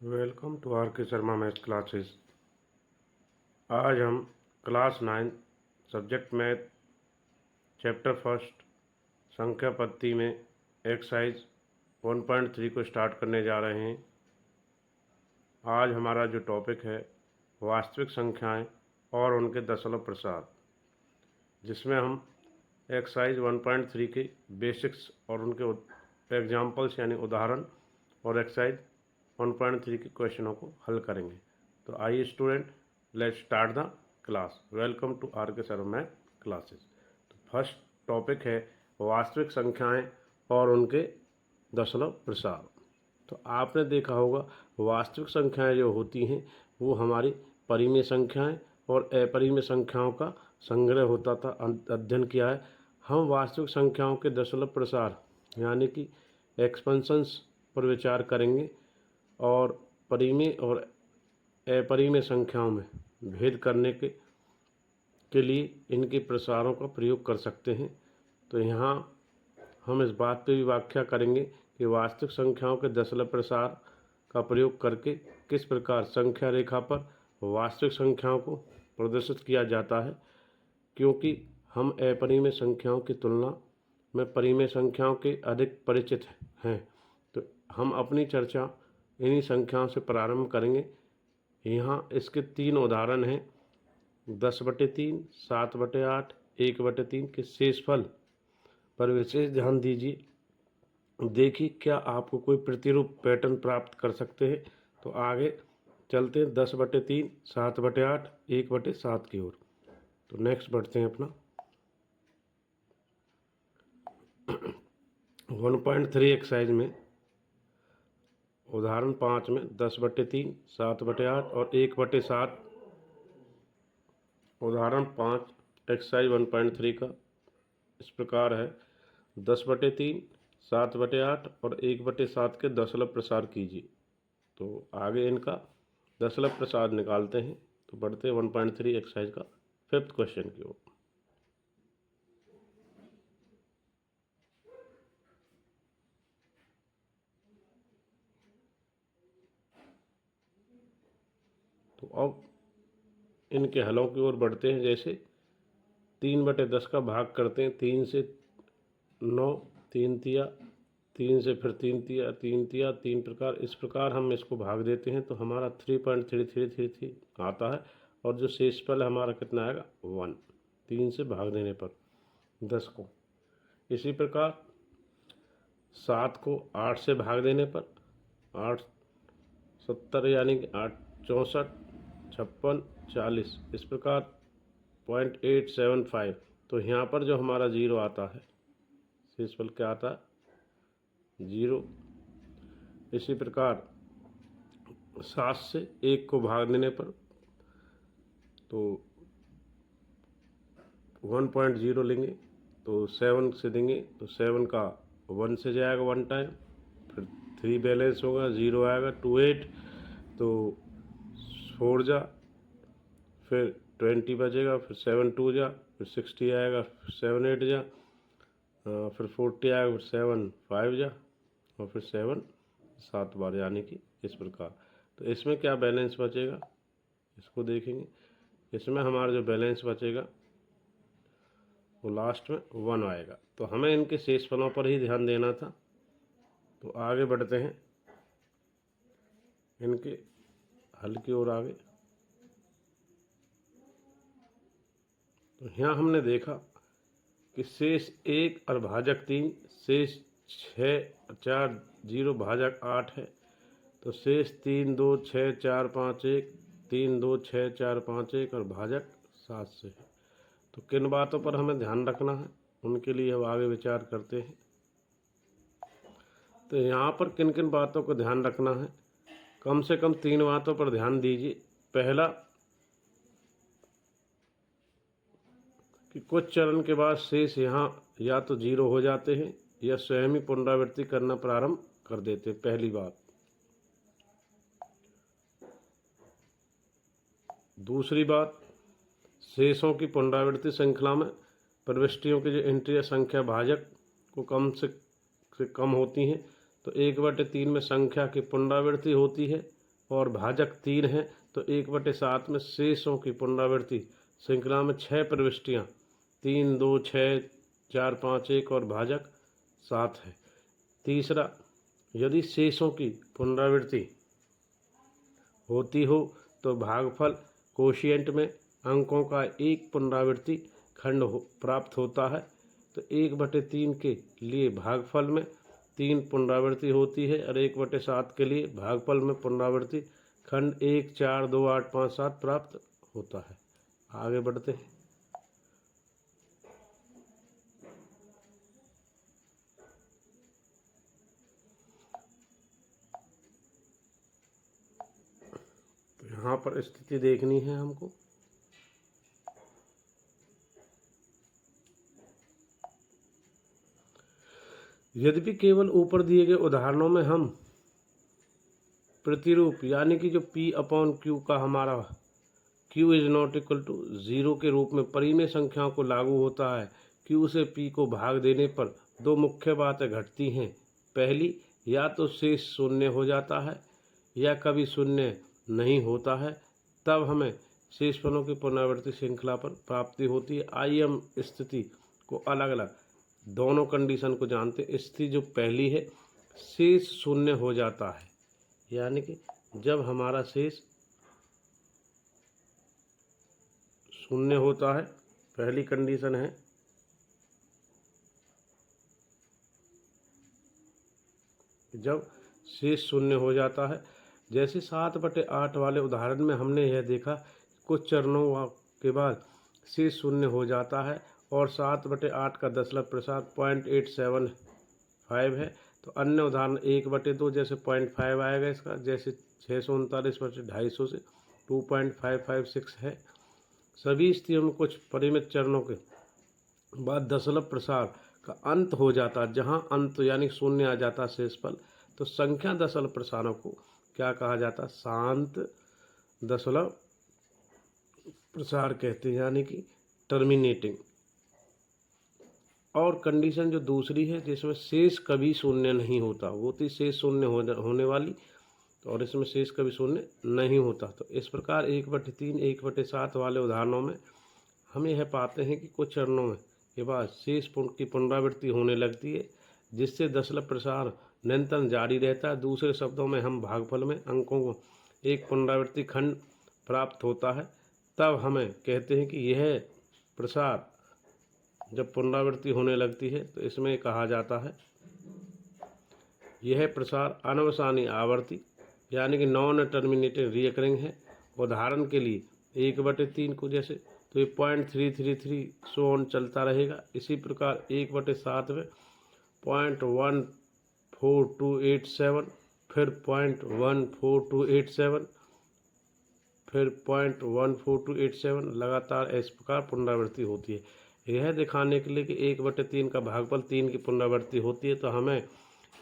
Welcome to R K Sharma math classes. आज हम class 9 subject math chapter first संख्या पत्ती में एक्सरसाइज 1.3 को स्टार्ट करने जा रहे हैं। आज हमारा जो टॉपिक है वास्तविक संख्याएं और उनके दशमलव प्रसार, जिसमें हम एक्सरसाइज 1.3 के बेसिक्स और उनके एग्जाम्पल्स यानी उदाहरण और एक्सरसाइज 1.3 के क्वेश्चनों को हल करेंगे। तो आइए student, let's start the class. Welcome to R K Sharma math classes. तो फर्स्ट टॉपिक है वास्तविक संख्याएं और उनके दशमलव प्रसार। तो आपने देखा होगा वास्तविक संख्याएं जो होती हैं वो हमारी परिमेय संख्याएं और अपरिमेय संख्याओं का संग्रह होता था। अध्ययन किया है। हम वास्तविक संख्याओं के दशमलव प्रसार यानी कि एक्सपेंशंस पर विचार करेंगे और परिमेय और अपरिमेय संख्याओं में भेद करने के लिए इनके प्रसारों का प्रयोग कर सकते हैं। तो यहाँ हम इस बात पे भी व्याख्या करेंगे कि वास्तविक संख्याओं के दशमलव प्रसार का प्रयोग करके किस प्रकार संख्या रेखा पर वास्तविक संख्याओं को प्रदर्शित किया जाता है, क्योंकि हम अपरिमेय संख्याओं की तुलना में परिमेय संख्याओं के अधिक परिचित हैं। तो हम अपनी चर्चा इन्हीं संख्याओं से प्रारंभ करेंगे। यहाँ इसके 3 उदाहरण हैं, 10/3, 7/8, 1/3 के शेषफल पर विशेष ध्यान दीजिए। देखिए क्या आपको कोई प्रतिरूप पैटर्न प्राप्त कर सकते हैं। तो आगे चलते हैं 10/3, 7/8, 1/7 की ओर। तो नेक्स्ट बढ़ते हैं अपना 1.3 एक्सरसाइज में उदाहरण 5 में 10/3, 7/8 और 1/7। उदाहरण 5 एक्सरसाइज 1.3 का इस प्रकार है। 10/3, 7/8 और 1/7 के दशमलव प्रसार कीजिए। तो आगे इनका दशमलव प्रसार निकालते हैं। तो बढ़ते हैं 1.3 एक्सरसाइज का 5th क्वेश्चन की ओर। तो अब इनके हलों की ओर बढ़ते हैं। जैसे 3/10 का भाग करते हैं, 3 से 9, 3 तिया, 3 से फिर 3 तिया, 3 तिया, 3 प्रकार, इस प्रकार हम इसको भाग देते हैं। तो हमारा 3.3333 आता है और जो शेषफल हमारा कितना आएगा 1, 3 से भाग देने पर 10 को। इसी प्रकार 7 को 8 से भाग देने पर 8 70 यानी कि 8 64, 56, 40, इस प्रकार 0.875। तो यहाँ पर जो हमारा 0 आता है, शेषफल क्या आता है 0। इसी प्रकार 7 से 1 को भाग देने पर तो 1.0 लेंगे, तो 7 से देंगे तो 7 का 1 से जाएगा 1 टाइम, फिर 3 बैलेंस होगा, 0 आएगा 28, तो 4 जा, फिर 20 बचेगा, फिर 7 2 जा, फिर 60 आएगा, 7 8 जा, फिर 40 आएगा, फिर 7 5 जा, और फिर 7 7 बार, यानी कि इस प्रकार। तो इसमें क्या बैलेंस बचेगा इसको देखेंगे। इसमें हमारा जो बैलेंस बचेगा वो लास्ट में 1 आएगा। तो हमें इनके शेषफलों पर ही ध्यान देना था। तो आगे बढ़ते हैं इनके हल की ओर आगे। तो यहाँ हमने देखा कि शेष 1 और भाजक 3, शेष 6 4 0 भाजक 8 है। तो शेष 3 2 6 4 5 1, 3 2 6 4 5 1 और भाजक 7 से है। तो किन बातों पर हमें ध्यान रखना है उनके लिए अब आगे विचार करते हैं। तो यहाँ पर किन किन बातों को ध्यान रखना है, कम से कम 3 बातों पर ध्यान दीजिए। पहला कि कुछ चरण के बाद शेष यहाँ या तो 0 हो जाते हैं या स्वयं ही पुनरावृत्ति करना प्रारंभ कर देते हैं। पहली बात। दूसरी बात, शेषों की पुनरावृत्ति श्रृंखला में प्रविष्टियों की जो एंट्री या संख्या भाजक को कम से कम होती हैं। तो 1/3 में संख्या की पुनरावृत्ति होती है और भाजक 3 है तो 1/7 में शेषों की पुनरावृत्ति श्रृंखला में 6 प्रविष्टियाँ 3, 2, 6, 4, 5, 1 और भाजक 7 है। तीसरा, यदि शेषों की पुनरावृत्ति होती हो तो भागफल कोशिएंट में अंकों का एक पुनरावृत्ति खंड प्राप्त होता है। तो 1/3 के लिए भागफल में 3 पुनरावृत्ति होती है और 1/7 के लिए भागफल में पुनरावृत्ति खंड 1, 4, 2, 8, 5, 7 प्राप्त होता है। आगे बढ़ते हैं। तो यहाँ पर स्थिति देखनी है हमको। यद्यपि केवल ऊपर दिए गए उदाहरणों में हम प्रतिरूप यानी कि जो P/Q का हमारा Q is not equal to 0 के रूप में परिमेय संख्याओं को लागू होता है, Q से P को भाग देने पर दो मुख्य बातें घटती हैं। पहली, या तो शेष शून्य हो जाता है या कभी शून्य नहीं होता है, तब हमें शेषफलों की पुनरावृत्ति श्रृंखला पर प्राप्ति होती है। आइए हम स्थिति को अलग अलग दोनों कंडीशन को जानते हैं। स्थिति जो पहली है, शेष शून्य हो जाता है, यानी कि जब हमारा शेष शून्य होता है, पहली कंडीशन है। जब शेष शून्य हो जाता है, जैसे 7/8 वाले उदाहरण में हमने यह देखा, कुछ चरणों के बाद शेष शून्य हो जाता है और 7/8 का दशमलव प्रसार 0.875 है। तो अन्य उदाहरण 1/2 जैसे 0.5 आएगा इसका, जैसे 639/250 से 2.556 है। सभी स्थितियों में कुछ परिमित चरणों के बाद दशमलव प्रसार का अंत हो जाता, जहाँ अंत यानी शून्य आ जाता शेषफल, तो संख्या दशमलव प्रसारों को क्या कहा जाता? शांत दशमलव प्रसार कहते हैं, यानी कि टर्मिनेटिंग। और कंडीशन जो दूसरी है, जिसमें शेष कभी शून्य नहीं होता, वो थी शेष शून्य होने वाली, और इसमें शेष कभी शून्य नहीं होता। तो इस प्रकार 1/3, 1/7 वाले उदाहरणों में हम यह पाते हैं कि कुछ चरणों में के बाद शेष की पुनरावृत्ति होने लगती है, जिससे दशमलव प्रसार निरंतर जारी रहता है। दूसरे शब्दों में हम भागफल में अंकों को एक पुनरावृत्ति खंड प्राप्त होता है। तब हमें कहते हैं कि यह प्रसार जब पुनरावृत्ति होने लगती है तो इसमें कहा जाता है यह प्रसार अनवसानी आवर्ती यानी कि नॉन टर्मिनेटिंग रिकरिंग है। उदाहरण के लिए 1/3 को जैसे तो ये 0.333 सो ऑन चलता रहेगा। इसी प्रकार 1/7 में 0.14287, फिर 0.14287, फिर 0.14287 लगातार इस प्रकार पुनरावृत्ति होती है। यह दिखाने के लिए कि 1/3 का भागफल 3 की पुनरावृत्ति होती है, तो हमें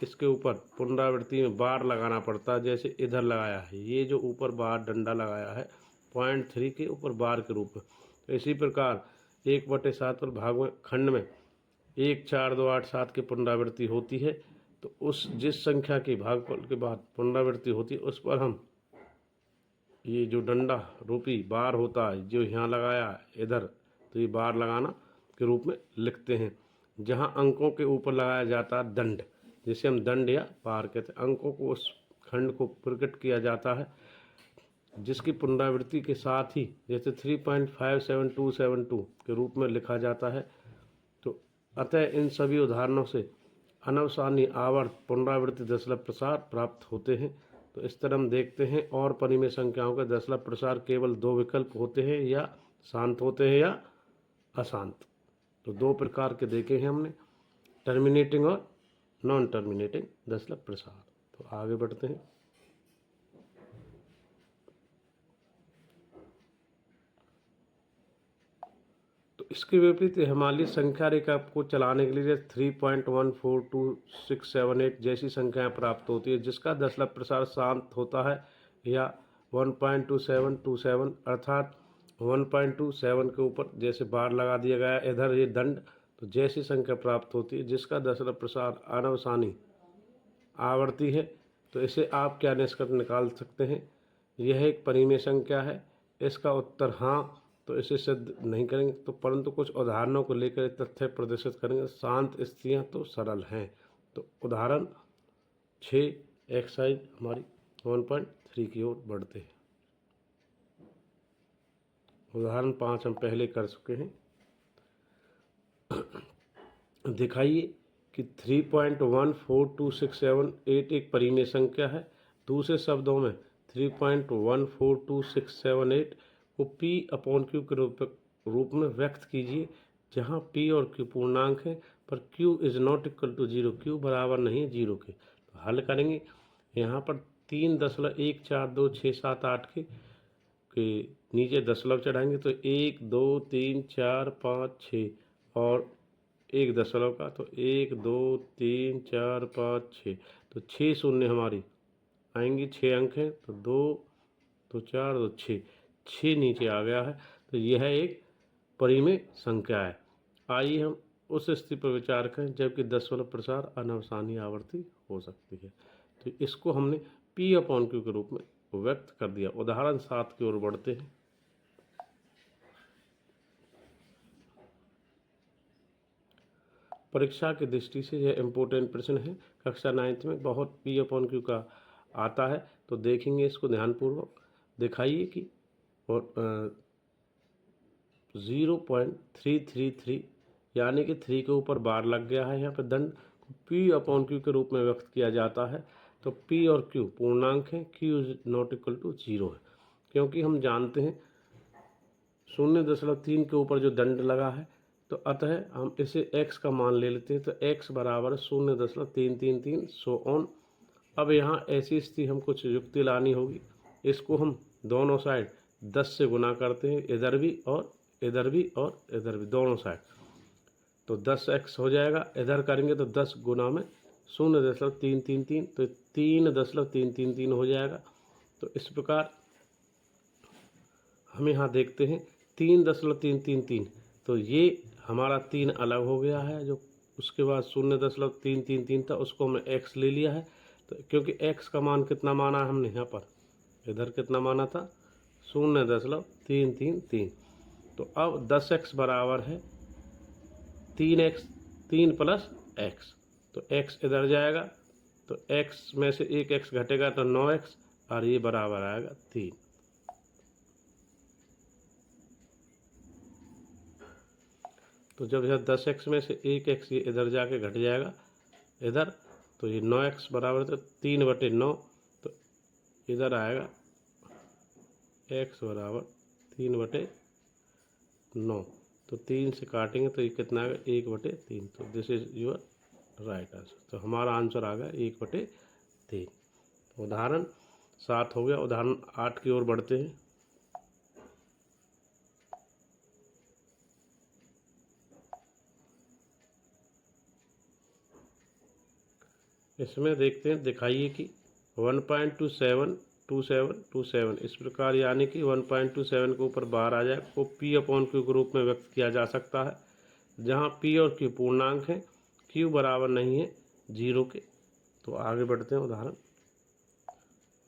इसके ऊपर पुनरावृत्ति में बार लगाना पड़ता है। जैसे इधर लगाया है, ये जो ऊपर बार डंडा लगाया है 0.3 के ऊपर बार के रूप में। तो इसी प्रकार 1/7 पर भाग में खंड में 1, 4, 2, 8, 7 की पुनरावृत्ति होती है। तो उस जिस संख्या की भागफल के बाद पुनरावृत्ति होती है, उस पर हम ये जो डंडा रूपी बार होता है जो यहाँ लगाया है इधर, तो ये बार लगाना के रूप में लिखते हैं। जहाँ अंकों के ऊपर लगाया जाता है दंड, जिसे हम दंड या बार कहते हैं। अंकों को उस खंड को प्रकट किया जाता है जिसकी पुनरावृत्ति के साथ ही जैसे 3.57272 के रूप में लिखा जाता है। तो अतः इन सभी उदाहरणों से अनवसानी आवर्त पुनरावृत्ति दशमलव प्रसार प्राप्त होते हैं। तो इस तरह हम देखते हैं और परिमेय संख्याओं के दशमलव प्रसार केवल दो विकल्प होते हैं, या शांत होते हैं या अशांत। तो दो प्रकार के देखे हैं हमने, टर्मिनेटिंग और नॉन टर्मिनेटिंग दशमलव प्रसार। तो आगे बढ़ते हैं। तो इसके विपरीत हमारी संख्या रेखा को चलाने के लिए 3.142678 जैसी संख्याएं प्राप्त होती है, जिसका दशमलव प्रसार शांत होता है, या 1.2727 अर्थात 1.27 के ऊपर जैसे बार लगा दिया गया इधर ये दंड, तो जैसी संख्या प्राप्त होती है जिसका दशमलव प्रसार अनवसानी आवर्ती है। तो इसे आप क्या निष्कर्ष निकाल सकते हैं यह एक परिमेय संख्या है? इसका उत्तर हाँ। तो इसे सिद्ध नहीं करेंगे तो, परंतु कुछ उदाहरणों को लेकर तथ्य प्रदर्शित करेंगे। शांत स्थितियाँ तो सरल हैं। तो उदाहरण 6 एक्सरसाइज हमारी 1.3 की ओर बढ़ते हैं। उदाहरण 5 हम पहले कर चुके हैं। दिखाइए कि 3.142678 एक परिमेय संख्या है। दूसरे शब्दों में 3.142678 को P/Q के रूप में व्यक्त कीजिए, जहां P और Q पूर्णांक है पर Q is not equal to 0, Q बराबर नहीं है 0 के। तो हल करेंगे। यहाँ पर 3.14267 के नीचे दशमलव चढ़ाएंगे तो 1 2 3 4 5 6 और 1 दशमलव का, तो 1 2 3 4 5 6, तो 6 शून्य हमारी आएंगी। 6 अंक हैं तो 2 तो 4 तो 6 नीचे आ गया है। तो यह एक परिमेय संख्या है। आइए हम उस स्थिति पर विचार करें जबकि दशमलव प्रसार अनावसानी आवर्ती हो सकती है। तो इसको हमने P/Q के रूप में व्यक्त कर दिया। उदाहरण 7 की ओर बढ़ते हैं। परीक्षा की दृष्टि से यह इम्पोर्टेंट प्रश्न है। कक्षा 9th में बहुत P/Q का आता है, तो देखेंगे इसको ध्यानपूर्वक। दिखाइए कि 0.333 यानी कि 3 के ऊपर बार लग गया है। यहाँ पर दंड को P/Q के रूप में व्यक्त किया जाता है। तो P और Q पूर्णांक है, Q is not equal to 0 है, क्योंकि हम जानते हैं 0.3 के ऊपर जो दंड लगा है, तो अतः हम इसे x का मान ले लेते हैं। तो x बराबर 0.333 सो ऑन। अब यहाँ ऐसी स्थिति हम कुछ युक्ति लानी होगी। इसको हम दोनों साइड 10 से गुना करते हैं, इधर भी और इधर भी और इधर भी, दोनों साइड। तो 10x हो जाएगा। इधर करेंगे तो 10 गुना में 0.333, तो 3.333 हो जाएगा। तो इस प्रकार हम यहाँ देखते हैं 3.333, तो ये हमारा 3 अलग हो गया है। जो उसके बाद 0.333 था उसको हमने x ले लिया है। तो क्योंकि x का मान कितना माना है हमने यहाँ पर, इधर कितना माना था 0.333। तो अब 10x बराबर है 3x, 3 प्लस x। तो x इधर जाएगा, तो x में से एक x घटेगा तो 9x, और ये बराबर आएगा 3। तो जब यह 10x में से एक x ये इधर जाके घट जाएगा इधर, तो ये 9x बराबर, तो 3/9, तो इधर आएगा x बराबर 3/9। तो 3 से काटेंगे तो ये कितना आएगा 1/3। तो this is your right answer. तो हमारा आंसर आ गया 1/3। उदाहरण 7 हो गया। उदाहरण 8 की ओर बढ़ते हैं। इसमें देखते हैं, दिखाइए कि 1.272727 इस प्रकार, यानी कि 1.27 के ऊपर बार आ जाए को P/Q के रूप में व्यक्त किया जा सकता है, जहां P और Q पूर्णांक है, Q बराबर नहीं है 0 के। तो आगे बढ़ते हैं उदाहरण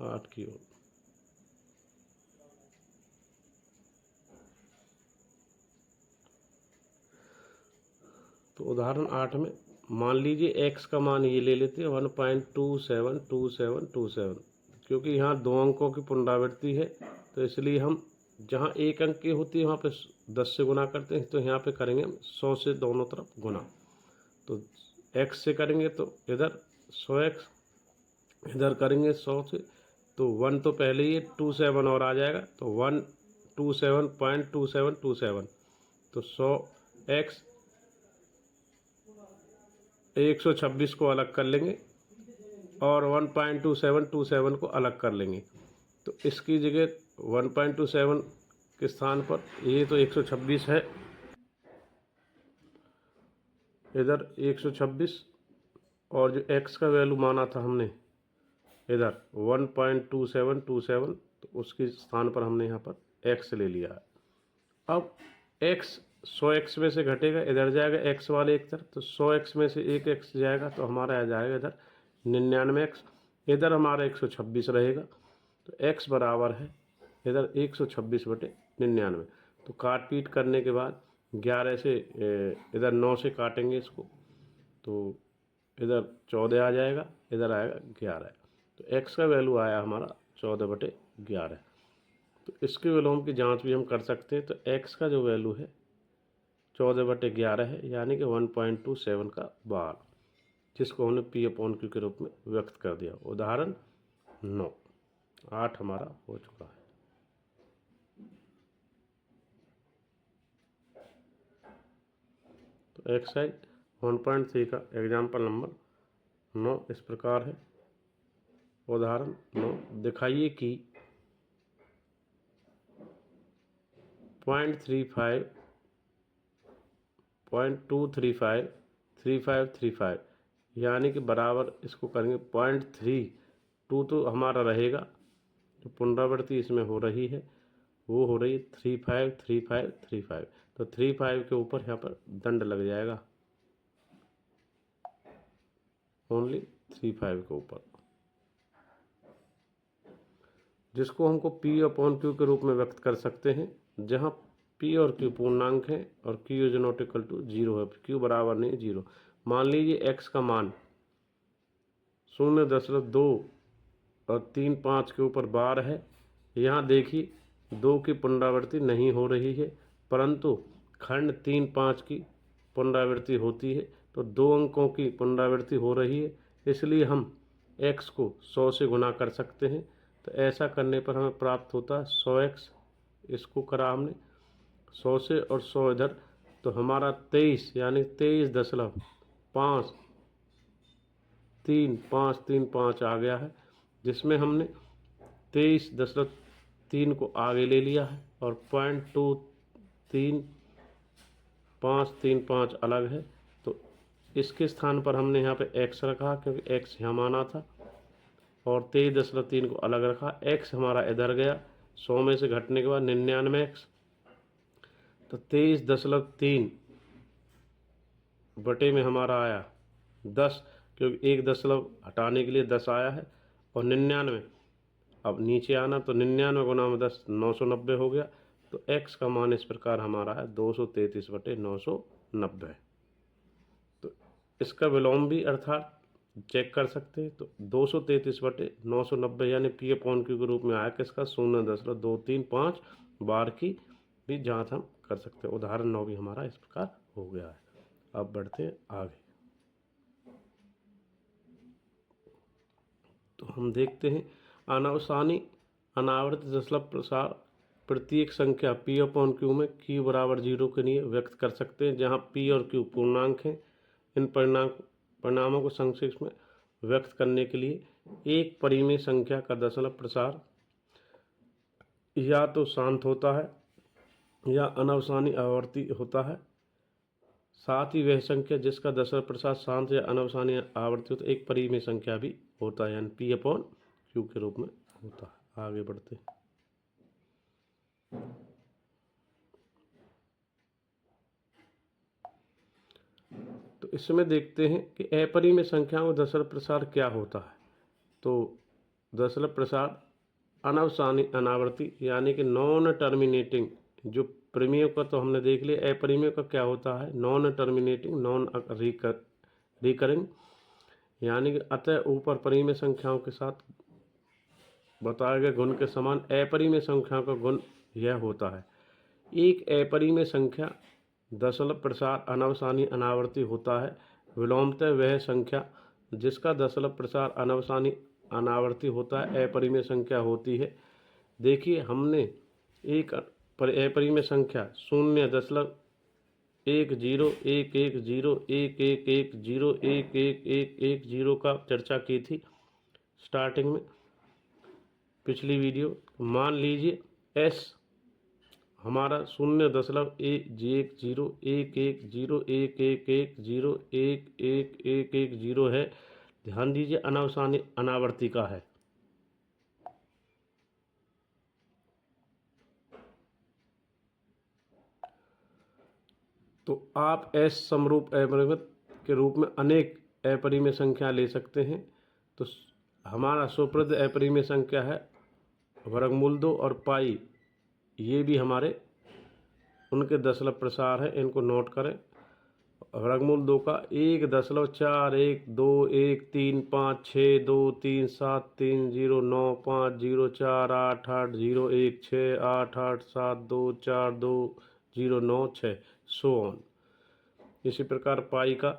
8 की ओर। तो उदाहरण 8 में मान लीजिए x का मान ये ले लेते हैं 1.272727, क्योंकि यहाँ 2 अंकों की पुनरावृत्ति है, तो इसलिए हम जहाँ 1 अंक की होती है वहाँ पे 10 से गुना करते हैं। तो यहाँ पे करेंगे 100 से दोनों तरफ गुना। तो x से करेंगे तो इधर 100x, इधर करेंगे 100 से, तो 1 तो पहले ही 27 और आ जाएगा, तो 127.2727। तो 100x 126 को अलग कर लेंगे और 1.2727 को अलग कर लेंगे। तो इसकी जगह 1.27 के स्थान पर ये तो 126 है, इधर 126, और जो x का वैल्यू माना था हमने इधर 1.2727, तो उसके स्थान पर हमने यहाँ पर x ले लिया है। अब x 100x में से घटेगा, इधर जाएगा x वाले एक तरफ, तो 100x में से एक x जाएगा तो हमारा आ जाएगा इधर 99x, इधर हमारा 126 रहेगा। तो x बराबर है इधर 126/99। तो काट पीट करने के बाद 11 से इधर 9 से काटेंगे इसको, तो इधर 14 आ जाएगा, इधर आएगा 11। तो x का वैल्यू आया हमारा 14/11। तो इसके विलोम की जांच भी हम कर सकते हैं। तो x का जो वैल्यू है 14/11 है, यानी कि 1.27 का बार, जिसको हमने P/Q के रूप में व्यक्त कर दिया। उदाहरण 9, 8 हमारा हो चुका है। तो एक्सरसाइज 1.3 का एग्जाम्पल नंबर 9 इस प्रकार है। उदाहरण 9, दिखाइए कि 0.35, 0.235, 3535, यानी कि बराबर इसको करेंगे 0.32 तो हमारा रहेगा, जो पुनरावृत्ति इसमें हो रही है वो हो रही है 353535। तो 35 के ऊपर यहाँ पर दंड लग जाएगा, ओनली 35 के ऊपर, जिसको हमको P/Q के रूप में व्यक्त कर सकते हैं, जहाँ P और Q पूर्णांक है और Q is not equal to 0 है, Q बराबर नहीं 0। मान लीजिए x का मान 0.2 और 3.5 के ऊपर बार है। यहाँ देखिए 2 की पुनरावृत्ति नहीं हो रही है, परंतु खंड 3.5 की पुनरावृत्ति होती है, तो 2 अंकों की पुनरावृत्ति हो रही है, इसलिए हम x को 100 से गुना कर सकते हैं। तो ऐसा करने पर हमें प्राप्त होता है 100x, इसको करा हमने 100 से और 100 इधर, तो हमारा 23 यानी 23.535 आ गया है, जिसमें हमने 23.3 को आगे ले लिया है और 0.23535 अलग है। तो इसके स्थान पर हमने यहाँ पे x रखा, क्योंकि x यहाँ माना था, और 23.3 को अलग रखा। x हमारा इधर गया, 100 में से घटने के बाद 99x, तो 23.3 बटे में हमारा आया 10, क्योंकि 1 दशमलव हटाने के लिए 10 आया है, और 99 अब नीचे आना, तो 99 गुना में 10 990 हो गया। तो x का मान इस प्रकार हमारा है 233/990। तो इसका विलोम भी अर्थात चेक कर सकते हैं। तो 233/990 यानी P/Q के रूप में आया किसका 0.235 बार की भी जांच हम कर सकते हैं। उदाहरण 9 भी हमारा इस प्रकार हो गया है। अब बढ़ते हैं आगे। तो हम देखते हैं अनावसानी अनावर्त दशमलव प्रसार प्रत्येक संख्या P/Q में Q बराबर 0 के लिए व्यक्त कर सकते हैं, जहां P और Q पूर्णांक हैं। इन परिणामों को संक्षेप में व्यक्त करने के लिए एक परिमेय संख्या का दशमलव प्रसार या तो शांत होता है या अनवसानी आवर्ती होता है। साथ ही वह संख्या जिसका दशमलव प्रसार शांत या अनवसानी आवर्ती होता है एक परिमेय संख्या भी होता है, यानी P/Q के रूप में होता है। आगे बढ़ते हैं। तो इसमें देखते हैं कि अपरिमेय संख्याओं में दशमलव प्रसार क्या होता है। तो दशमलव प्रसार अनवसानी अनावर्ती यानी कि नॉन टर्मिनेटिंग, जो परिमेयों का तो हमने देख लिया, अपरिमेय का क्या होता है नॉन टर्मिनेटिंग नॉन रिकरिंग, यानी कि अतः ऊपर परिमेय संख्याओं के साथ बताए गए गुण के समान अपरिमेय संख्याओं का गुण यह होता है। एक अपरिमेय संख्या दशमलव प्रसार अनवसानी अनावर्ती होता है। विलोमतः वह संख्या जिसका दशमलव प्रसार अनवसानी अनावर्ती होता है अपरिमेय संख्या होती है। देखिए हमने एक अपरिमेय संख्या 0.10111011101110 का चर्चा की थी स्टार्टिंग में पिछली वीडियो। मान लीजिए s हमारा 0.011011011101110 है। ध्यान दीजिए अनवसानी अनावर्ती का है। तो आप s समरूप अपरिमेय के रूप में अनेक अपरिमेय संख्या ले सकते हैं। तो हमारा सुप्रसिद्ध अपरिमेय संख्या है वर्गमूल 2 और पाई ये भी हमारे उनके दशमलव प्रसार है, इनको नोट करें। वर्गमूल 2 का 1.14132356238801688724209 सो ऑन। इसी प्रकार पाई का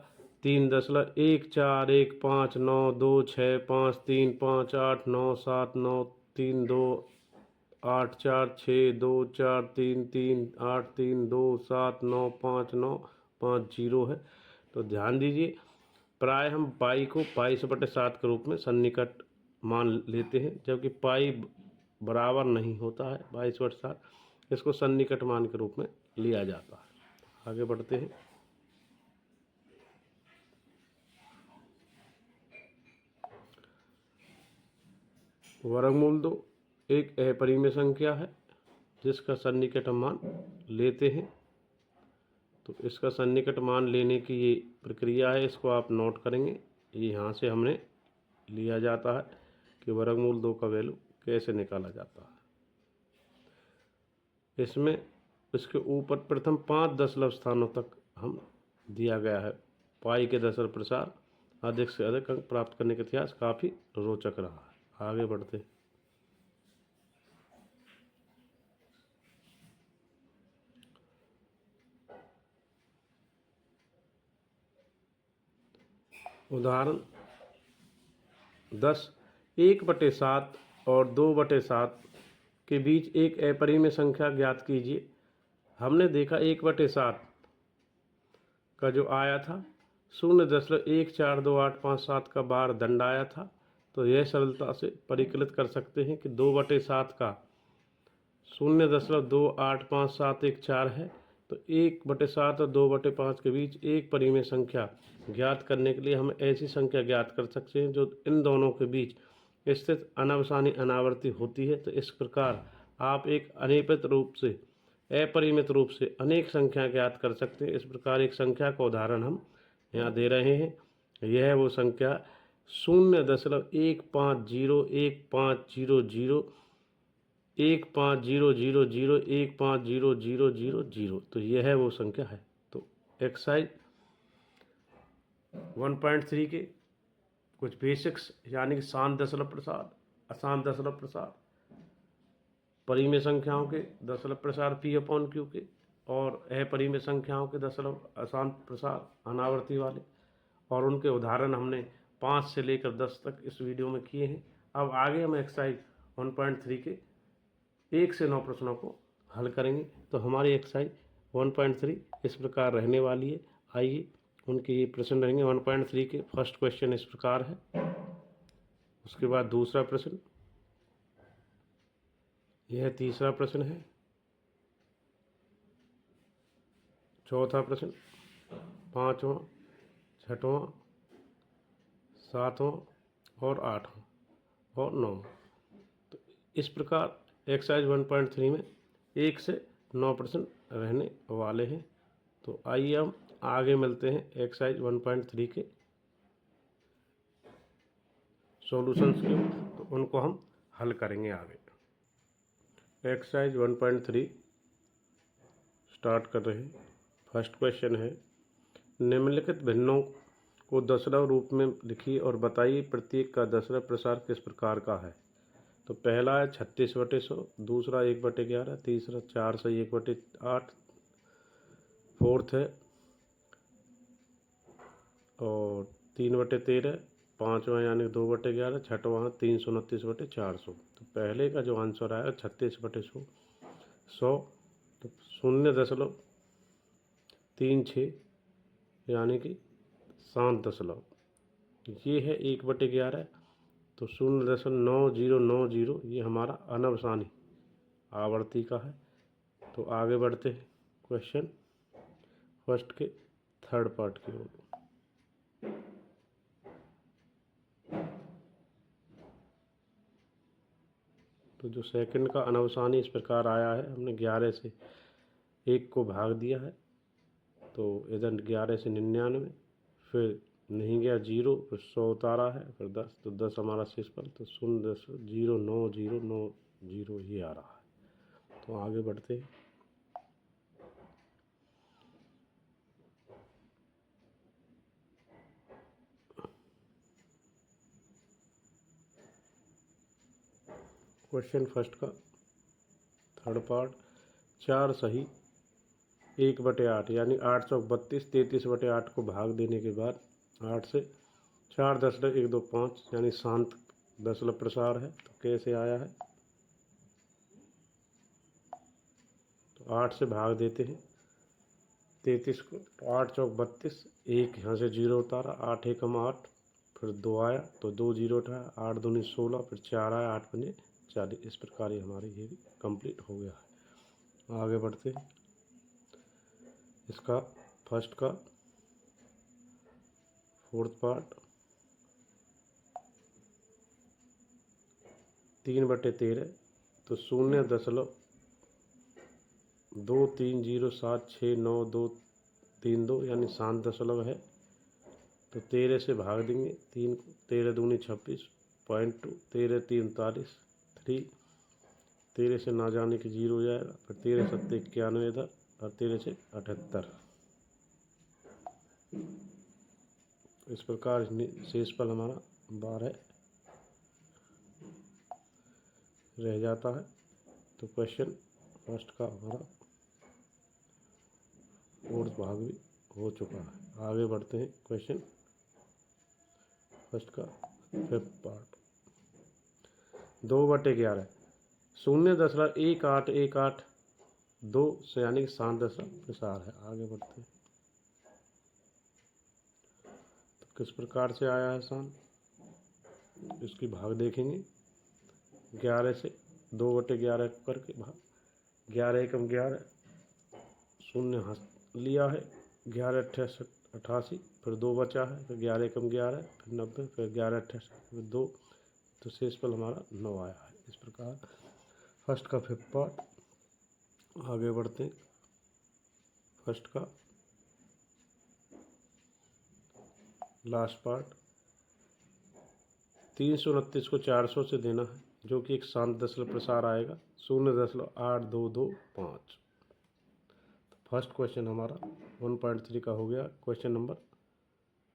3.141926358932832838595 है। तो ध्यान दीजिए, प्राय हम पाई को पाई से बटे 7 के रूप में सन्निकट मान लेते हैं, जबकि पाई बराबर नहीं होता है 22/7, इसको सन्निकट मान के रूप में लिया जाता है। आगे बढ़ते हैं। वर्गमूल 2 एक अपरिमेय संख्या है जिसका सन्निकट मान लेते हैं। तो इसका सन्निकट मान लेने की ये प्रक्रिया है, इसको आप नोट करेंगे। ये यहाँ से हमने लिया जाता है कि वर्गमूल 2 का वैल्यू कैसे निकाला जाता है। इसमें इसके ऊपर प्रथम 5 दशमलव स्थानों तक हम दिया गया है। पाई के दशमलव प्रसार अधिक से अधिक अंक प्राप्त करने का इतिहास काफ़ी रोचक रहा है। आगे बढ़ते हैं। उदाहरण 10 1/7 और 2/7 के बीच एक अपरिमेय संख्या ज्ञात कीजिए। हमने देखा 1/7 का जो आया था 0.142857 का बार दंड आया था। तो यह सरलता से परिकलित कर सकते हैं कि 2/7 का 0.285714 है। तो 1/7 और 2/5 के बीच एक परिमेय संख्या ज्ञात करने के लिए हम ऐसी संख्या ज्ञात कर सकते हैं जो इन दोनों के बीच स्थित अनवसानी अनावर्ती होती है। तो इस प्रकार आप एक अपरिमित रूप से अनेक संख्या ज्ञात कर सकते हैं। इस प्रकार एक संख्या का उदाहरण हम यहाँ दे रहे हैं। यह वो संख्या 0.1501501500015000150000। तो यह है वो संख्या है। तो एक्सरसाइज 1.3 के कुछ बेसिक्स यानी कि शांत दशमलव प्रसार, अशांत दशमलव प्रसार, परिमेय संख्याओं के दशमलव प्रसार P/Q के, और अपरिमेय संख्याओं के दशमलव अशांत प्रसार अनावर्ती वाले, और उनके उदाहरण हमने 5 से लेकर 10 तक इस वीडियो में किए हैं। अब आगे हम एक्सरसाइज 1.3 के 1 से 9 प्रश्नों को हल करेंगे। तो हमारी एक्सरसाइज 1.3 इस प्रकार रहने वाली है। आइए उनके ये प्रश्न रहेंगे। 1.3 के फर्स्ट क्वेश्चन इस प्रकार है, उसके बाद दूसरा प्रश्न, यह तीसरा प्रश्न है, चौथा प्रश्न, पाँचवां, छठवां, सातवां और आठवां और नौवां। तो इस प्रकार एक्सरसाइज 1.3 में 1 से 9 प्रश्न रहने वाले हैं। तो आइए हम आगे मिलते हैं एक्सरसाइज 1.3 के सॉल्यूशंस के, तो उनको हम हल करेंगे आगे। एक्सरसाइज 1.3 स्टार्ट कर रहे हैं। फर्स्ट क्वेश्चन है, निम्नलिखित भिन्नों को दशमलव रूप में लिखिए और बताइए प्रत्येक का दशमलव प्रसार किस प्रकार का है। तो पहला है 36/100, दूसरा 1/11, तीसरा 4 से 1/8, फोर्थ है और 3/13, पाँचवा यानी 2/11, छठवां 329/400। तो पहले का जो आंसर आया 36/100, 100, तो 0.36 यानी कि 7 दशमलव। ये है 1/11, तो 0.9090 ये हमारा अनवसानी आवर्ती का है। तो आगे बढ़ते हैं क्वेश्चन फर्स्ट के थर्ड पार्ट की ओर। तो जो सेकंड का अनवसानी इस प्रकार आया है, हमने 11 से 1 को भाग दिया है, तो इधर 11 से 99, फिर नहीं गया 0, फिर 100 उतारा है, फिर 10, तो 10 हमारा शेष पल, तो 0.0909 जीरो ही आ रहा है। तो आगे बढ़ते हैं। क्वेश्चन फर्स्ट का थर्ड पार्ट, 4 सही 1/8 यानी 8 चौक 32, 33/8 को भाग देने के बाद 8 से 4.125 यानी शांत दशमलव प्रसार है। तो कैसे आया है? तो 8 से भाग देते हैं 33 को, तो 8 चौक 32, एक यहाँ से जीरो उतारा, 8 एकम 8, फिर 2 आया तो 2 जीरो उठाया, 8 दूनी 16, फिर 4 आया, 8 बने 40। इस प्रकार ये हमारे ये भी कंप्लीट हो गया है। आगे बढ़ते हैं। इसका फर्स्ट का फोर्थ पार्ट, 3/13, तो 0.230769 यानी 7 दशमलव है। तो 13 से भाग देंगे 3 को, 13 दूनी 26, 0.2, 13 3 39, 3, 13 से ना जाने की जीरो हो जाएगा, फिर 13 7 91 इधर, और 13 से 78। इस प्रकार शेष फल हमारा 12 रह जाता है। तो क्वेश्चन फर्स्ट का हमारा फोर्थ भाग भी हो चुका है। आगे बढ़ते हैं। क्वेश्चन फर्स्ट का फिफ्थ पार्ट, 2/11, 0.1818 से यानी 7 दशमलव प्रसार है। आगे बढ़ते हैं। तो किस प्रकार से आया है सान? इसकी भाग देखेंगे। 11 से 2/11 करके भाग, 11 एकम 11, शून्य लिया है, 11 88 88, फिर 2 बचा है, फिर 11 एकम 11, फिर 90, फिर 11 88, फिर 2, तो शेष फल हमारा 9 आया है। इस प्रकार फर्स्ट का फिफ्थ पार्ट। आगे बढ़ते हैं। फर्स्ट का लास्ट पार्ट, 329 को 400 से देना है, जो कि एक शांत दशमलव प्रसार आएगा 0.8225। फर्स्ट क्वेश्चन हमारा 1.3 का हो गया। क्वेश्चन नंबर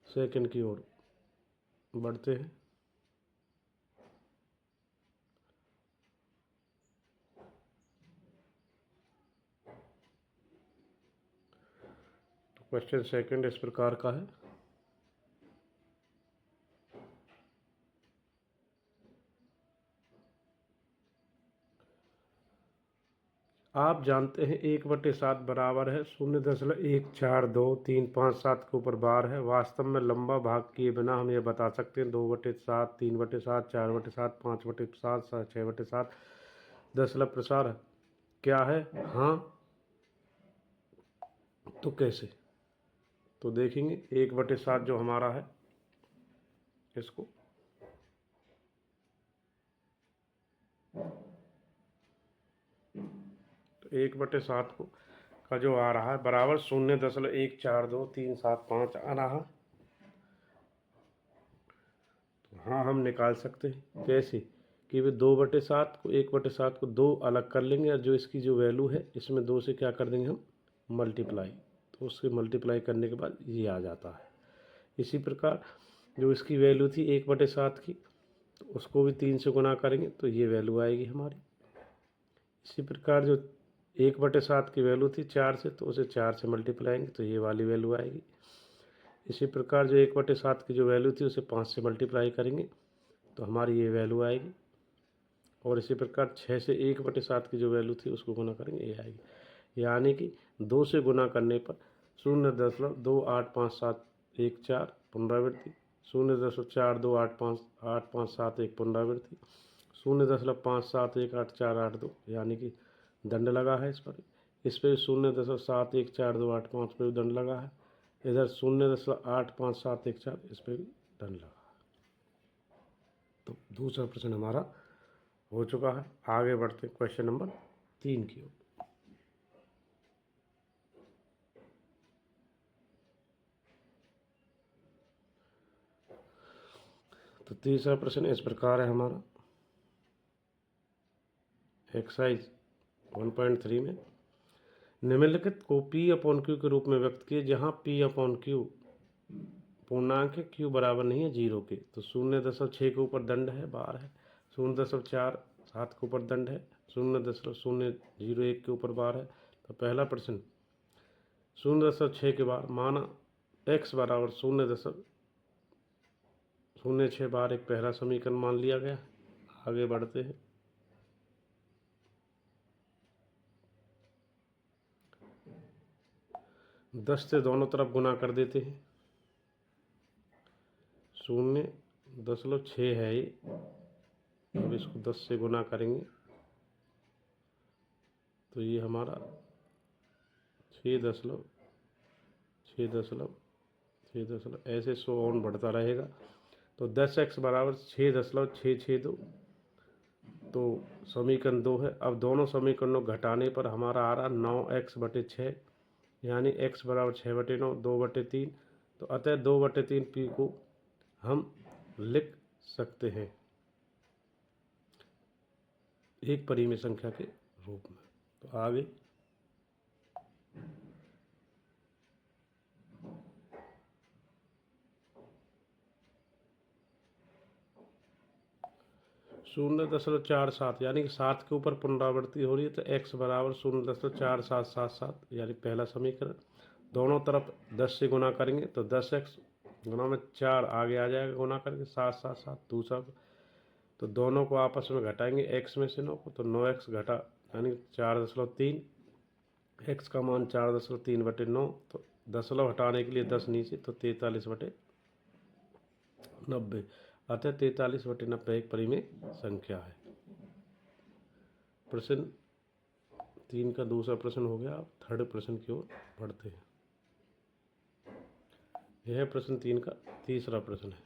सेकंड की ओर बढ़ते हैं। तो क्वेश्चन सेकंड इस प्रकार का है। आप जानते हैं 1/7 बराबर है 0.142357 के ऊपर बार है। वास्तव में लंबा भाग किए बिना हम ये बता सकते हैं 2/7, 3/7, 4/7, 5/7, 6/7 दशमलव प्रसार है क्या है? हाँ, तो कैसे? तो देखेंगे 1/7 जो हमारा है, इसको तो 1/7 को का जो आ रहा है बराबर 0.142375 आ रहा है। तो हाँ, हम निकाल सकते हैं। कैसे? कि वे 2/7 को 1/7 को 2 अलग कर लेंगे, और जो इसकी जो वैल्यू है इसमें 2 से क्या कर देंगे हम? मल्टीप्लाई। तो उससे मल्टीप्लाई करने के बाद ये आ जाता है। इसी प्रकार जो इसकी वैल्यू थी 1/7 की, तो उसको भी 3 से गुना करेंगे तो ये वैल्यू आएगी हमारी। इसी प्रकार जो 1/7 की वैल्यू थी 4 से, तो उसे 4 से मल्टीप्लाई तो ये वाली वैल्यू आएगी। इसी प्रकार जो 1/7 की जो वैल्यू थी उसे 5 से मल्टीप्लाई करेंगे तो हमारी ये वैल्यू आएगी। और इसी प्रकार 6 से 1/7 की जो वैल्यू थी उसको गुना करेंगे, ये आएगी। यानी कि 2 से गुना करने पर 0.285714 पुनरावृत्ति, 0.428581 पुनरावृत्ति, 0.571842 यानी कि दंड लगा है इस पर। इस पर 0.714285 पर भी दंड लगा है। इधर 0.85714 इस पर भी दंड लगा है। तो दूसरा प्रश्न हमारा हो चुका है। आगे बढ़ते हैं क्वेश्चन नंबर 3 की ओर। तो तीसरा प्रश्न इस प्रकार है हमारा, एक्सरसाइज 1.3 में निम्नलिखित को P अपॉन क्यू के रूप में व्यक्त किए जहाँ P अपॉन क्यू पूर्णांक है, क्यू बराबर नहीं है 0 के। तो 0.6 के ऊपर दंड है, बार है। 0.47 के ऊपर दंड है। 0.001 के ऊपर बार है। तो पहला प्रश्न 0.6 के बार माना x बराबर 0.06 बार एक पहला समीकरण मान लिया गया। आगे बढ़ते हैं। दस से दोनों तरफ गुना कर देते हैं। 0.6 है ये, अब इसको 10 से गुना करेंगे तो ये हमारा 6.6 ऐसे 100 ऑन बढ़ता रहेगा। तो 10x बराबर 6.662 तो समीकरण 2 है। अब दोनों समीकरणों घटाने पर हमारा आ रहा 9x/6 यानी x बराबर 6/9 2/3। तो अतः 2/3 p को हम लिख सकते हैं एक परिमेय संख्या के रूप में। तो आगे 0.47 यानी कि 7 के ऊपर पुनरावृत्ति हो रही है। तो x बराबर 0.4777 यानी पहला समीकरण। दोनों तरफ 10 से गुना करेंगे तो 10x गुना में 4 आगे आ जाएगा, गुना करके 7 दूसरा। तो दोनों को आपस में घटाएंगे x में से 9 को, तो 9x घटा यानी 4.3। x का मान 4.3/9। तो दशमलव हटाने के लिए 10 नीचे, तो 43/90। अतः 43/90 एक परिमेय संख्या है। प्रश्न 3 का दूसरा प्रश्न हो गया। अब थर्ड प्रश्न की ओर बढ़ते हैं। यह प्रश्न 3 का तीसरा प्रश्न है।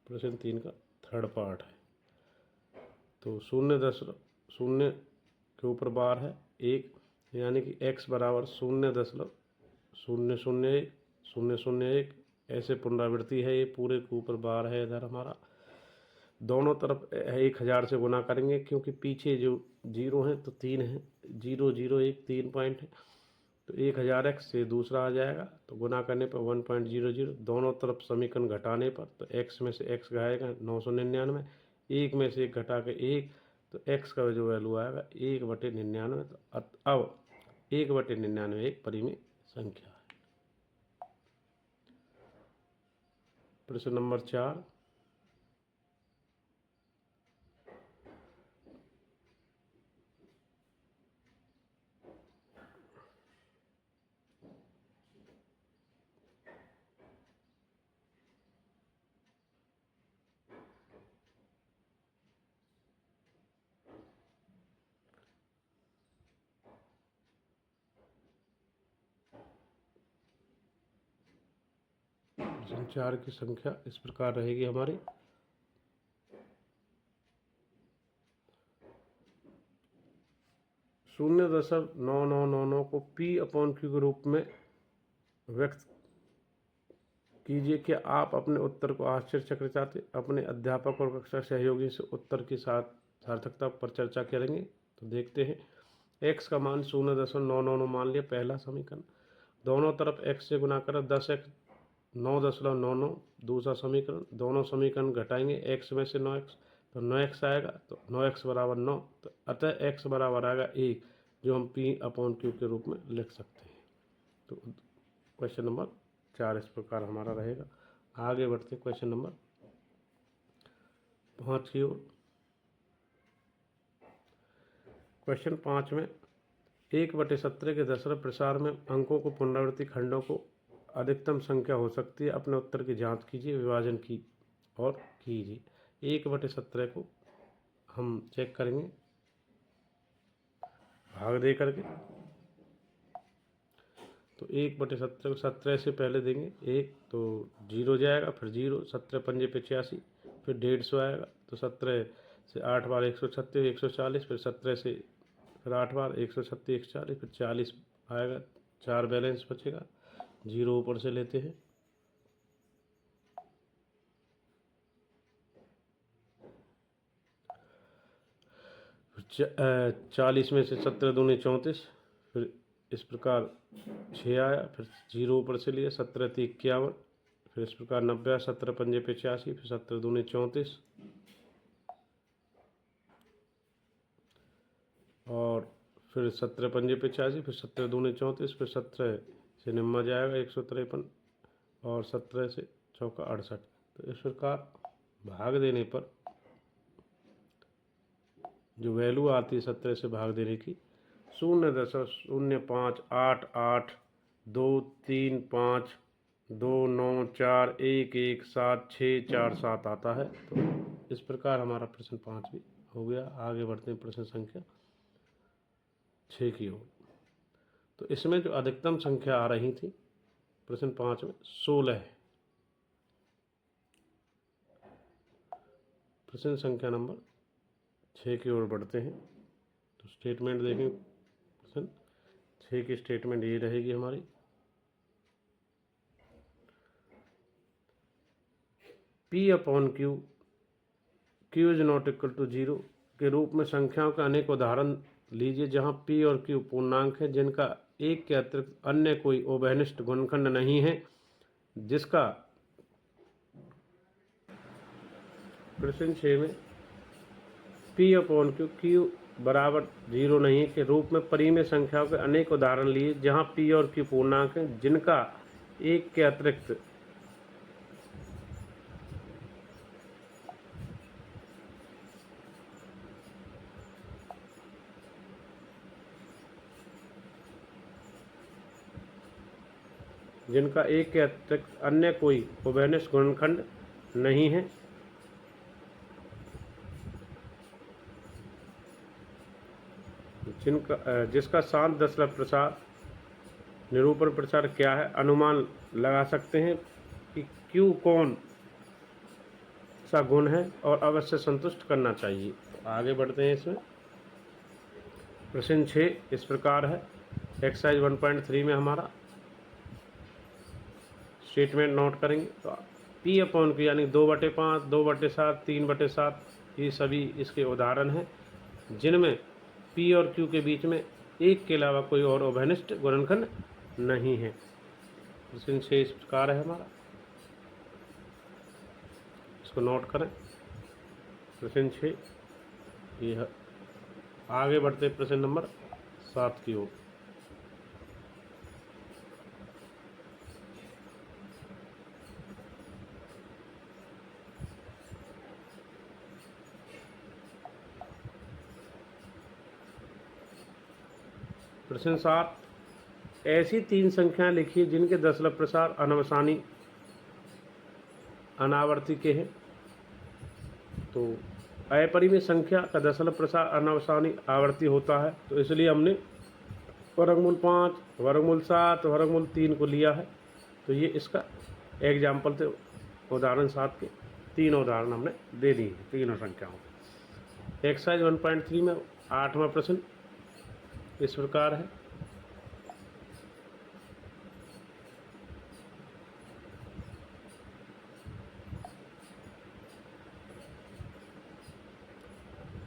प्रश्न 3 का थर्ड पार्ट है। तो 0.0 के ऊपर बार है 1 यानी कि x बराबर 0.001 ऐसे पुनरावृत्ति है। ये पूरे के ऊपर बार है। इधर हमारा दोनों तरफ 1000 से गुना करेंगे क्योंकि पीछे जो 0 है तो 3 है। 0.001 3 पॉइंट है। तो 1000x से दूसरा आ जाएगा, तो गुना करने पर 1.00। दोनों तरफ समीकरण घटाने पर तो x में से x गएगा 999, 1 में से 1 घटा के 1, तो x का जो वैल्यू आएगा 1/99। तो अब 1/99 एक परिमेय संख्या है। प्रश्न नंबर 4 प्रश्न 4 की संख्या इस प्रकार रहेगी हमारी। 0.9999 को P अपॉन क्यू के रूप में व्यक्त कीजिए कि आप अपने उत्तर को आश्चर्यचकित अपने अध्यापक और कक्षा सहयोगी से उत्तर के साथ सार्थकता पर चर्चा करेंगे। तो देखते हैं। x का मान 0.999 मान लिया, पहला समीकरण। दोनों तरफ x से गुना कर 10x 9.99 दूसरा समीकरण। दोनों समीकरण घटाएंगे x में से 9x, तो 9x आएगा। तो 9x बराबर 9, तो अतः x बराबर आएगा 1 जो हम P अपॉन क्यू के रूप में लिख सकते हैं। तो क्वेश्चन नंबर 4 इस प्रकार हमारा रहेगा। आगे बढ़ते क्वेश्चन नंबर 5 की ओर। क्वेश्चन 5 में 1/17 के दशमलव प्रसार में अंकों को पुनरावृत्ति खंडों को अधिकतम संख्या हो सकती है। अपने उत्तर की जांच कीजिए, विभाजन की और कीजिए। 1/17 को हम चेक करेंगे भाग दे करके। तो 1/17 को 17 से पहले देंगे 1, तो 0 जाएगा, फिर 0, 17 पंजे 85, फिर 150 आएगा। तो 17 से 8 बार 136 140, फिर 17 से फिर 8 बार 136 140, फिर 40 आएगा, 4 बैलेंस बचेगा, 0 ऊपर से लेते हैं। 40 में से 17 दूनी 34, फिर इस प्रकार 6 आया, फिर 0 ऊपर से लिया, 17 3 51, फिर इस प्रकार 90 आया, 17 पंजे 85, फिर 17 दूनी 34, और फिर 17 पंजे 85, फिर 17 दूनी 34, फिर 17 से निम्मा जाएगा 153, और 17 से चौका 68। तो इस प्रकार भाग देने पर जो वैल्यू आती है 17 से भाग देने की 0.882352952117 आता है। तो इस प्रकार हमारा प्रश्न 5 भी हो गया। आगे बढ़ते हैं प्रश्न संख्या 6 की ओर। तो इसमें जो अधिकतम संख्या आ रही थी प्रश्न 5 में 16 है। प्रश्न संख्या नंबर 6 की ओर बढ़ते हैं। तो स्टेटमेंट देखें, प्रश्न 6 की स्टेटमेंट ये रहेगी हमारी। P upon Q, Q is not equal to 0 के रूप में संख्याओं का अनेक उदाहरण लीजिए जहां P और Q पूर्णांक है जिनका एक के अतिरिक्त अन्य कोई उभयनिष्ठ गुणनखंड नहीं है, जिसका प्रश्न 6 में P अपॉन Q, Q बराबर 0 नहीं के रूप में परिमेय संख्याओं के अनेक उदाहरण लिए जहां P और Q पूर्णांक हैं जिनका एक के अतिरिक्त अन्य कोई उभयनिष्ठ गुणनखंड नहीं है, जिसका शांत दशमलव प्रसार निरूपण प्रसार क्या है, अनुमान लगा सकते हैं कि Q कौन सा गुण है और अवश्य संतुष्ट करना चाहिए। तो आगे बढ़ते हैं इसमें। प्रश्न 6 इस प्रकार है। एक्सरसाइज 1.3 में हमारा स्टेटमेंट नोट करेंगे। तो P अपॉन Q यानी 2/5, 2/7, 3/7 ये सभी इसके उदाहरण हैं जिनमें P और Q के बीच में एक के अलावा कोई और उभयनिष्ठ गुणनखंड नहीं है। प्रश्न 6 इस प्रकार है हमारा, इसको नोट करें। प्रश्न 6 ये है। आगे बढ़ते प्रश्न नंबर 7 की ओर। प्रश्न 7, ऐसी 3 संख्याएं लिखिए जिनके दशमलव प्रसार अनवसानी अनावर्ती के हैं। तो अपरिमेय संख्या का दशमलव प्रसार अनवसानी आवर्ती होता है, तो इसलिए हमने वर्गमूल 5, वर्गमूल 7, वर्गमूल 3 को लिया है। तो ये इसका एग्जाम्पल थे। उदाहरण 7 के 3 उदाहरण हमने दे दिए तीनों संख्याओं। एक्सरसाइज 1.3 में 8वां प्रश्न इस प्रकार है।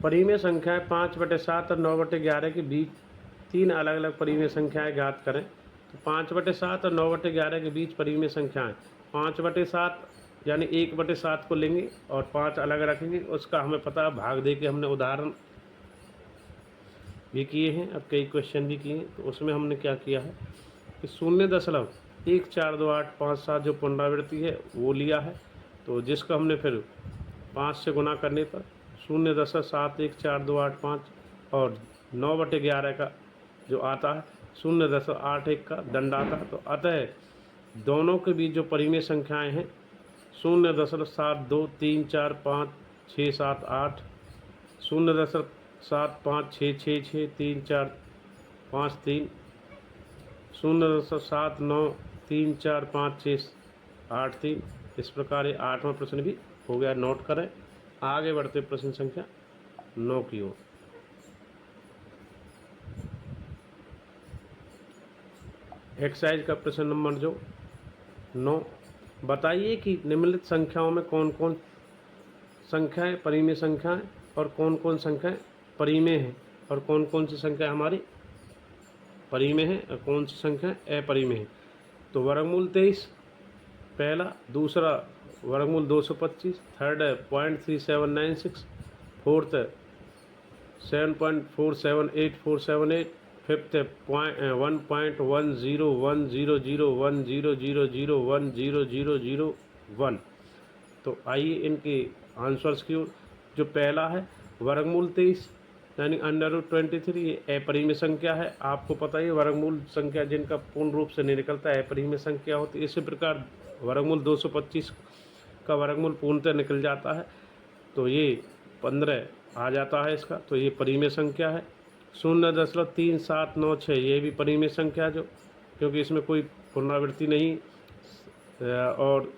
परिमेय संख्याएं 5/7 और 9/11 के बीच 3 अलग अलग परिमेय संख्याएं ज्ञात करें। तो 5/7 और 9/11 के बीच परिमेय संख्याएं 5/7 यानी 1/7 को लेंगे और 5 अलग रखेंगे। उसका हमें पता भाग दे के हमने उदाहरण भी किए हैं, अब कई क्वेश्चन भी किए हैं। तो उसमें हमने क्या किया है कि 0.142857 जो पुनरावृत्ति है वो लिया है। तो जिसका हमने फिर 5 से गुना करने पर 0.714285 और 9/11 का जो आता है 0.81 का दंड आता है। तो अतः दोनों के बीच जो परिमेय संख्याएं हैं 0.72345678, 0.75666343, 0.79345683। इस प्रकार ये 8वां प्रश्न भी हो गया, नोट करें। आगे बढ़ते प्रश्न संख्या 9 की ओर। एक्सरसाइज का प्रश्न नंबर जो 9, बताइए कि निम्नलिखित संख्याओं में कौन कौन संख्याएं परिमेय संख्याएं और कौन कौन संख्याएं परिमेय है और कौन कौन सी संख्या हमारी परिमेय है और कौन सी संख्या अपरिमेय है। तो वर्गमूल 23 पहला, दूसरा वर्गमूल 225, थर्ड है 0.3796, फोर्थ 7.478478, फिफ्थ 1.1010001000100001। तो आइए इनके आंसर्स की ओर। जो पहला है वर्गमूल 23 यानी √23, ये अपरिमेय संख्या है। आपको पता ही है वर्गमूल संख्या जिनका पूर्ण रूप से नहीं निकलता है अपरिमेय संख्या होती है। इसी प्रकार वर्गमूल 225 का वर्गमूल पूर्णतः निकल जाता है तो ये 15 आ जाता है इसका, तो ये परिमेय संख्या है। 0.3796 ये भी परिमेय संख्या जो, क्योंकि इसमें कोई पुनरावृत्ति नहीं। और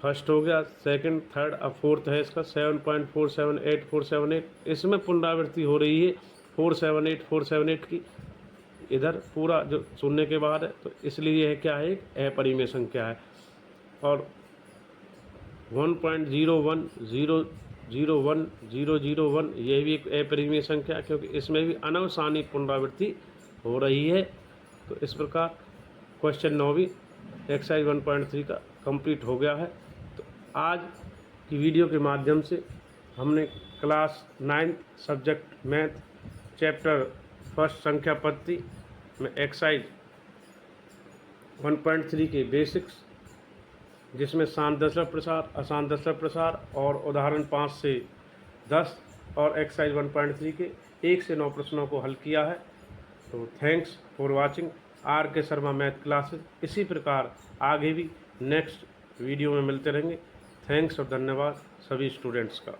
फर्स्ट हो गया, सेकंड, थर्ड, अब फोर्थ है इसका 7.478478, इसमें पुनरावृत्ति हो रही है 478 की, इधर पूरा जो शून्य के बाद है, तो इसलिए यह क्या है, एक अपरिमेय संख्या है। और 1.01001 यह भी एक अपरिमेय संख्या है, क्योंकि इसमें भी अनावसानी पुनरावृत्ति हो रही है। तो इस प्रकार क्वेश्चन 9 भी एक्सरसाइज 1.3 का कंप्लीट हो गया है। तो आज की वीडियो के माध्यम से हमने class 9 subject math chapter first संख्या पद्धति में एक्सरसाइज 1.3 के बेसिक्स, जिसमें शांत दशमलव प्रसार, अशांत दशमलव प्रसार और उदाहरण 5 से 10 और एक्सरसाइज 1.3 के 1 से 9 प्रश्नों को हल किया है। तो thanks for watching RK Sharma math classes. इसी प्रकार आगे भी नेक्स्ट वीडियो में मिलते रहेंगे। थैंक्स और धन्यवाद सभी स्टूडेंट्स का।